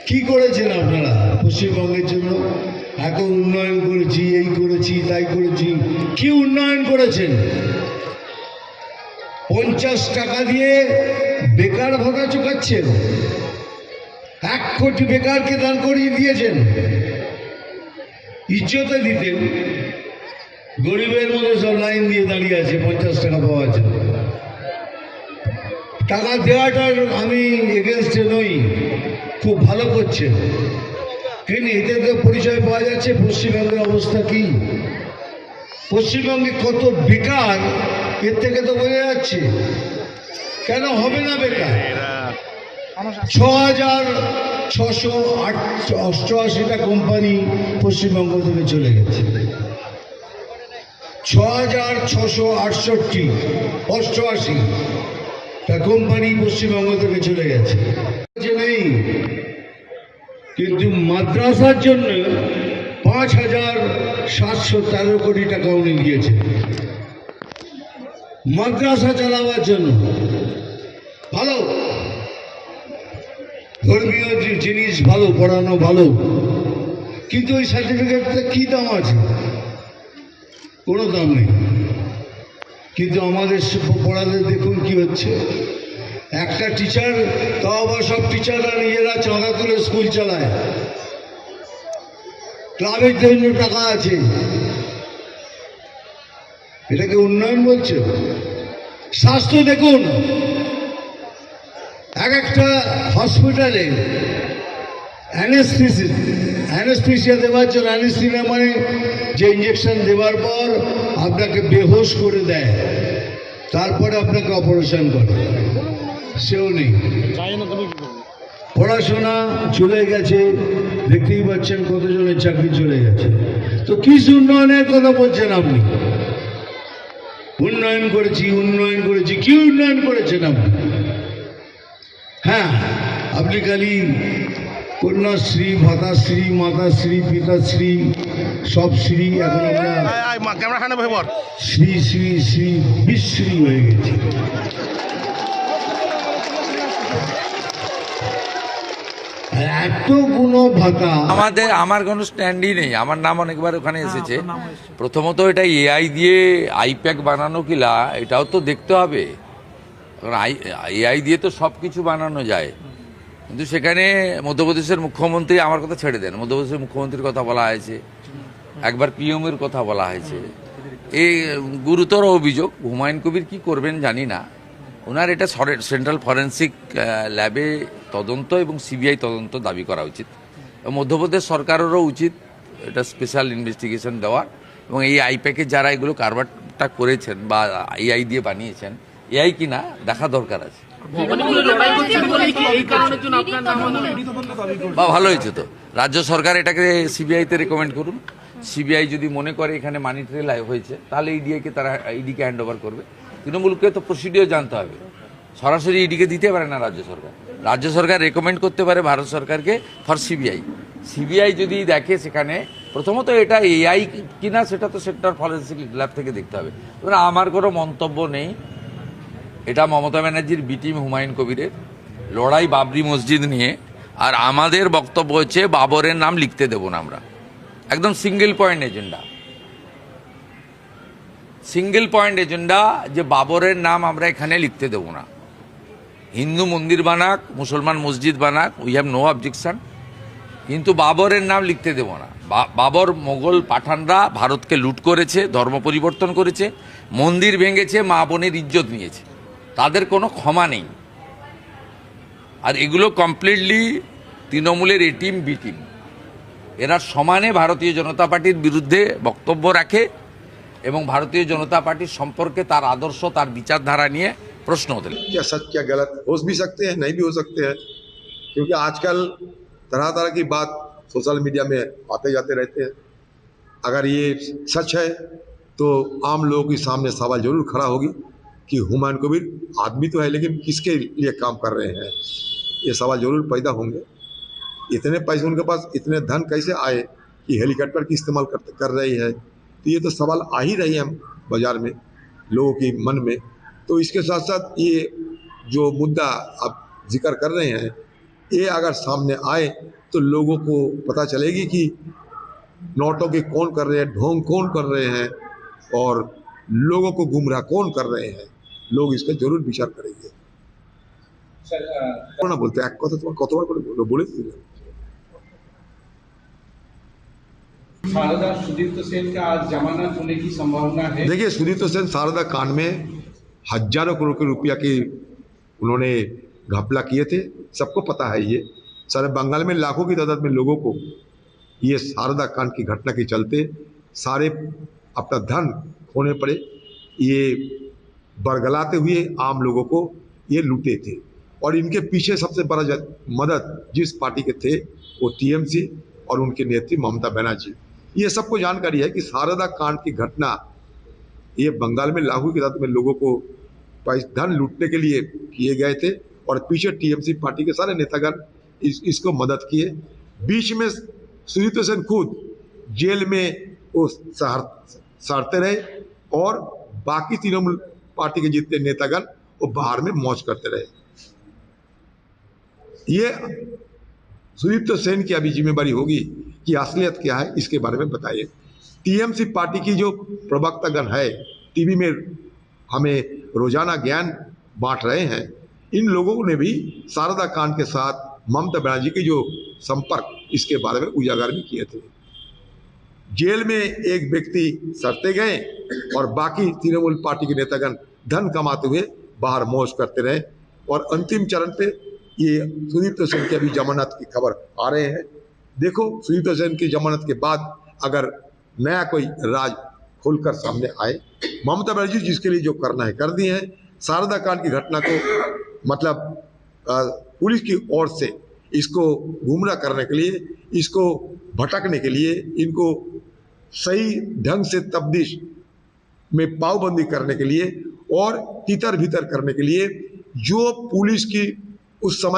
কি করেছেন আপনারা পশ্চিমবঙ্গের জন্য? এত উন্নয়ন করেছি, এই করেছি, তাই করেছি। কি উন্নয়ন করেছেন? 50 টাকা দিয়ে বেকার ভাতা চুকাচ্ছেন। 1 কোটি বেকারকে দান করিয়ে দিয়েছেন। ইজ্জতে দিতেন, গরিবের মধ্যে সব লাইন দিয়ে দাঁড়িয়ে আছে 50 টাকা পাওয়ার জন্য। টাকা দেওয়াটার আমি এগেনস্টে নই, খুব ভালো করছেন, কিন্তু এতে তো পরিচয় পাওয়া যাচ্ছে পশ্চিমবঙ্গের অবস্থা কি। পশ্চিমবঙ্গে কত বেকার, এর থেকে তো বোঝা যাচ্ছে। কেন হবে না বেকার? 6,688টা কোম্পানি পশ্চিমবঙ্গ থেকে চলে গেছে। 6,688টা কোম্পানি পশ্চিমবঙ্গ থেকে চলে গেছে। নেই, কিন্তু মাদ্রাসার জন্য 5,713 কোটি টাকা উনি দিয়েছেন। মাদ্রাসা চালাবার জন্য ভালো, ধর্মীয় জিনিস ভালো, পড়ানো ভালো, কিন্তু ওই সার্টিফিকেটটা কি দাম আছে? কোনো দাম নেই। কিন্তু আমাদের পড়ালে দেখুন কি হচ্ছে। একটা টিচার, তাও আবার সব টিচাররা নিজেরা চাঁদা তুলে স্কুল চালায়, ক্লাবের জন্য টাকা আছে। এটাকে উন্নয়ন বলছে? স্বাস্থ্য দেখুন, এক একটা হসপিটালে অ্যানেস্থেসিয়া দেওয়ার জন্য, অ্যানেস্থেসিয়া মানে যে ইঞ্জেকশন দেওয়ার পর আপনাকে বেহোশ করে দেয়, তারপরে আপনাকে অপারেশন করে, সেও নেই। পড়াশোনা চলে গেছে, দেখতেই পাচ্ছেন কতজনের চাকরি চলে গেছে। তো কি উন্নয়নের কথা বলছেন আপনি? উন্নয়ন করেছি, উন্নয়ন করেছি, কি উন্নয়ন করেছেন আপনি? হ্যাঁ, আপনি খালি কন্যাশ্রী, ভাতাশ্রী, মাতাশ্রী, পিতাশ্রী, সব শ্রী, এখন আমরা শ্রী শ্রী শ্রী বিশ্রী হয়ে গেছি। এতগুলো ভাতা আমার কোনো স্ট্যান্ডই নেই। আমার নাম অনেকবার ওখানে এসেছে। প্রথমত এটা এআই দিয়ে আইপ্যাক বানানো কিনা এটাও তো দেখতে হবে, কারণ এআই দিয়ে তো সব কিছু বানানো যায়। কিন্তু সেখানে মধ্যপ্রদেশের মুখ্যমন্ত্রী, আমার কথা ছেড়ে দেন, মধ্যপ্রদেশের মুখ্যমন্ত্রীর কথা বলা হয়েছে, একবার পিএমের কথা বলা হয়েছে। এই গুরুতর অভিযোগ। হুমায়ুন কবির কি করবেন জানি না। ওনার এটা সেন্ট্রাল ফরেন্সিক ল্যাবে তদন্ত এবং সিবিআই তদন্ত দাবি করা উচিত। মধ্যপ্রদেশ সরকারেরও উচিত এটা স্পেশাল ইনভেস্টিগেশন দেওয়ার, এবং এই আইপ্যাকে যারা এগুলো কারবারটা করেছেন বা এআই দিয়ে বানিয়েছেন, এআই কিনা দেখা দরকার আছে। বা ভালো হয়েছে তো, রাজ্য সরকার এটাকে সিবিআইতে রেকমেন্ড করুন। সিবিআই যদি মনে করে এখানে মানি ট্রেল হয়েছে, তাহলে ইডিকে তারা ইডিকে হ্যান্ড ওভার করবে। তৃণমূলকে তো প্রসিডিওর জানতে হবে, সরাসরি ইডিকে দিতে পারে না রাজ্য সরকার। রাজ্য সরকার রেকমেন্ড করতে পারে ভারত সরকারকে ফর সিবিআই। সিবিআই যদি দেখে সেখানে, প্রথমত এটা এআই কিনা সেটা তো সেন্ট্রাল ফরেন্সিক ল্যাব থেকে দেখতে হবে। এবার আমার কোনো মন্তব্য নেই, এটা মমতা ব্যানার্জির বি টিম হুমায়ুন কবিরের লড়াই বাবরি মসজিদ নিয়ে। আর আমাদের বক্তব্য হচ্ছে বাবরের নাম লিখতে দেব না আমরা, একদম single point agenda. Single point agenda যে বাবরের নাম আমরা এখানে লিখতে দেব না। হিন্দু মন্দির বানাক, মুসলমান মসজিদ বানাক, উই হ্যাভ নো অবজেকশন, কিন্তু বাবরের নাম লিখতে দেব না। বাবর মোগল পাঠানরা ভারতকে লুট করেছে, ধর্ম পরিবর্তন করেছে, মন্দির ভেঙেছে, মা বোনের ইজ্জত নিয়েছে, তাদের কোনো ক্ষমা নেই। আর এগুলো কমপ্লিটলি তৃণমূলের এ টিম বি টিম, এরা সমানে ভারতীয় জনতা পার্টির বিরুদ্ধে বক্তব্য রাখে এবং ভারতীয় জনতা পার্টির সম্পর্কে তার আদর্শ, তার বিচারধারা নিয়ে प्रश्न होते हैं। क्या सच क्या गलत हो भी सकते हैं, नहीं भी हो सकते हैं, क्योंकि आजकल तरह तरह की बात सोशल मीडिया में आते जाते रहते हैं। अगर ये सच है तो आम लोगों के सामने सवाल जरूर खड़ा होगी कि हुमायूं कबीर आदमी तो है, लेकिन किसके लिए काम कर रहे हैं, ये सवाल जरूर पैदा होंगे। इतने पैसे उनके पास, इतने धन कैसे आए कि हेलीकॉप्टर की इस्तेमाल कर रही है, तो ये तो सवाल आ ही रही है बाजार में, लोगों की मन में। तो इसके साथ साथ ये जो मुद्दा आप जिक्र कर रहे हैं, ये अगर सामने आए तो लोगों को पता चलेगी कि नोटों के कौन कर रहे हैं, ढोंग कौन कर रहे हैं और लोगों को गुमराह कौन कर रहे हैं। लोग इस पर जरूर विचार करेंगे। ना बोलते एक কথা তোমার কতবার করে বলে দিলাম। सारदा सुदीप्त सेन का आज जमानत होने की संभावना है। देखिए, सुदीप्त सेन सारदा कांड में हजारों करोड़ के रुपया की उन्होंने घपला किए थे, सबको पता है। ये सारे बंगाल में लाखों की तादाद में लोगों को ये शारदा कांड की घटना के चलते सारे अपना धन खोने पड़े। ये बरगलाते हुए आम लोगों को ये लूटे थे और इनके पीछे सबसे बड़ा मदद जिस पार्टी के थे वो टीएमसी और उनके नेत्री ममता बनर्जी। ये सबको जानकारी है कि शारदा कांड की घटना ये बंगाल में लाखों की तादाद में लोगों को धन लूटने के लिए किए गए थे और पीछे टीएमसी पार्टी के सारे नेतागण इसको मदद किए। बीच में सुदीप्त सेन खुद जेल में वो सड़ते रहे और बाकी तृणमूल पार्टी के जितने नेतागण वो बाहर में मौज करते रहे। ये सुदीप्त सेन की अभी जिम्मेदारी होगी कि असलियत क्या है इसके बारे में बताइए। टीएमसी पार्टी की जो प्रवक्तागण है टीवी में हमें रोजाना ज्ञान बांट रहे हैं, इन लोगों ने भी शारदा कांड के साथ ममता बनर्जी के जो संपर्क इसके बारे में उजागर भी किए थे। जेल में एक व्यक्ति सड़ते गए और बाकी तृणमूल पार्टी के नेतागण धन कमाते हुए बाहर मौज करते रहे और अंतिम चरण पे ये सुदीप्त सेन की अभी जमानत की खबर आ रहे हैं। देखो, सुदीप्त सेन की जमानत के बाद अगर नया कोई राज खुलकर सामने आए, ममता बनर्जी जिसके लिए जो करना है कर दिए हैं। शारदा कांड की घटना को मतलब पुलिस की ओर से इसको गुमराह करने के लिए, इसको भटकने के लिए, इनको सही ढंग से तफ्तीश में पाबंदी करने के लिए और तितर भीतर करने के लिए जो पुलिस की उस समय